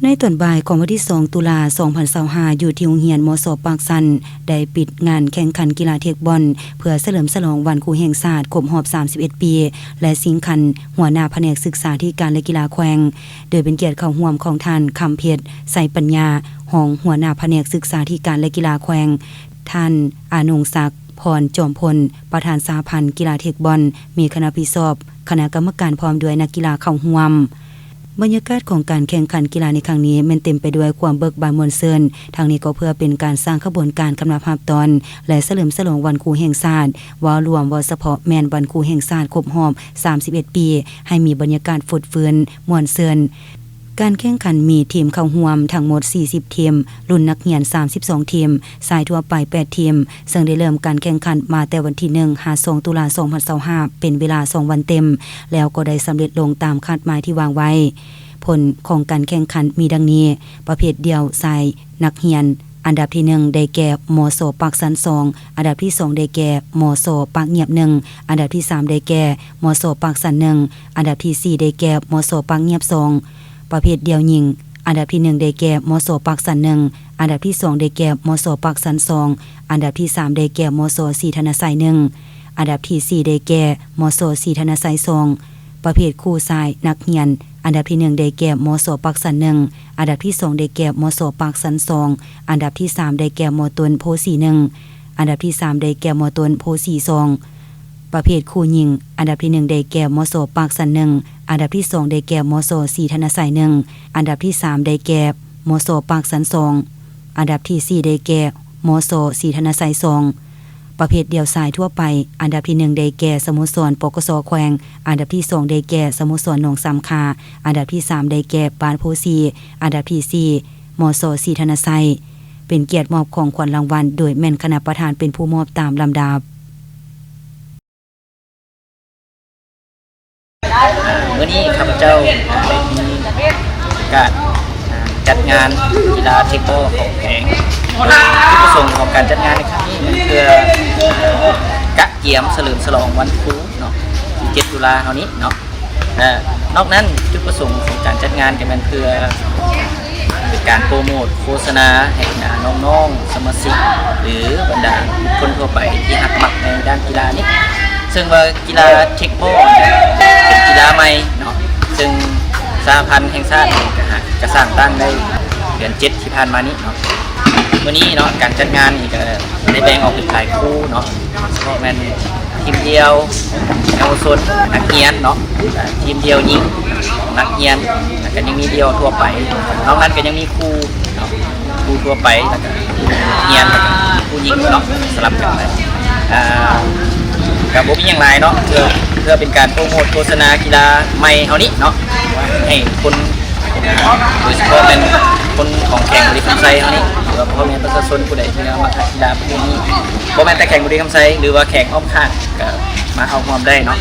ในตอนบ่ายของวันที่2ตุลา2025อยู่ที่โรงเรียนมสปากสันได้ปิดงานแข่งขันกีฬาเทคบอลเพื่อเฉลิมฉลองวันครูแห่งชาติครบรอบ31 ปีและสิงคันหัวหน้าแผนกศึกษาธิการและกีฬาแขวงโดยเป็นเกียรติเข้าร่วมของท่านคำเพชรใส่ปัญญารองหัวหน้าแผนกศึกษาธิการและกีฬาแขวงท่านอานงศักดิ์พรจอมพลประธานสหพันธ์กีฬาเทคบอลมีคณะผู้สอบคณะกรรมการพร้อมด้วยนักกีฬาเข้าร่วมบรรยากาศของการแข่งขันกีฬาในครั้งนี้มันเต็มไปด้วยความเบิกบานมวลซื่นทางนี้ก็เพื่อเป็นการสร้างขบวนการกำลังภาพตอนและเฉลิมฉลองวันครูแห่งชาติว่ารวมว่าเฉพาะแม่นวันครูแห่งชาติครบรอบ31 ปีให้มีบรรยากาศฟดฟื้นมวลซื่นการแข่งขันมีทีมเข้าร่วมทั้งหมด40ทีมรุ่นนักเรียน32ทีมชายทั่วไป8ทีมซึ่งได้เริ่มการแข่งขันมาแต่วันที่1-2ตุลาคม2025เป็นเวลา2วันเต็มแล้วก็ได้สำเร็จลงตามคาดหมายที่วางไว้ผลของการแข่งขันมีดังนี้ประเภทเดียวชายนักเรียนอันดับที่1ได้แก่มสปากสัน2อันดับที่2ได้แก่มสปากเงียบ1อันดับที่3ได้แก่มสปากสัน1อันดับที่4ได้แก่มสปากเงียบ2ประเภทเดียวหญิงอันดับที่1ได้แก่มสปากสัน1อันดับที่2ได้แก่มสปากสัน2อันดับที่3ได้แก่มสศรีธนชัย1อันดับที่4ได้แก่มสศรีธนชัย2ประเภทคู่ชายนักเรียนอันดับที่1ได้แก่มสปากสัน1อันดับที่2ได้แก่มสปากสัน2อันดับที่3ได้แก่มตนโพสี1อันดับที่3ได้แก่มตนโพสี2ประเภทคู่หญิงอันดับที่1ได้แก่มสปากสัน1อันดับที่2ได้แก่มสศรีธนชัย1อันดับที่3ได้แก่มสปากสัน2อันดับที่4ได้แก่มสศรีธนชัย2ประเภทเดียวชายทั่วไปอันดับที่1ได้แก่สโมสรปกสแขวงอันดับที่2ได้แก่สโมสรหนองสามคาอันดับที่3ได้แก่ปานโพสีอันดับที่4มสศรีธนชัยเป็นเกียรติมอบของขวัญรางวัลโดยแม่นคณะประธานเป็นผู้มอบตามลำดับเมื่อนี้ข้าพเจ้าได้มีการจัดงานกีฬาเทคบอลของแขงจุดประสงค์ของการจัดงานในครั้งนี้เพื่อกะเกียมเฉลิมฉลองวันครูเนาะ7ตุลาคมนี้เนาะนอกนั้นจุดประสงค์ของการจัดงานก็เป็นเพื่อเป็นการโปรโมทโฆษณาให้น้องๆสมาชิกหรือบรรดาบุคคลทั่วไปที่หักมักในด้านกีฬานี้ซึ่งว่ากีฬาเทคบอลเป็นกีฬาใหม่เนาะซึ่งสหพันธ์แห่งชาติก็สร้างตั้งได้เดือน7ที่ผ่านมานี้เนาะวันนี้เนาะการจัดงานนี่ก็ได้แบ่งออกเป็นหลายคู่เนาะเฉพาะแมนทีมเดียวเยาวชนนักเรียนเนาะทีมเดียวหญิงนักเรียนแล้วก็ยังมีเดียวทั่วไปนอกนั้นก็ยังมีคู่เนาะคู่ทั่วไปแล้วก็เรียนแล้วก็คู่หญิงเนาะสลับกันไปกับบุ้มอย่างไรเนาะเพื่อเป็นการโปรโมทโฆษณากีฬาใหม่เท่านี้เนาะให้คนโดยเฉพาะเป็นคนของแข่งบุรีคำไซเท่านี้หรือว่าพ่อแม่ประชาชนผู้ใดที่มาแข่งกีฬาพวกนี้พ่อแม่แต่แข่งบุรีคำไซหรือว่าแข่งอ้อมข้างก็มาเอาความได้เนาะ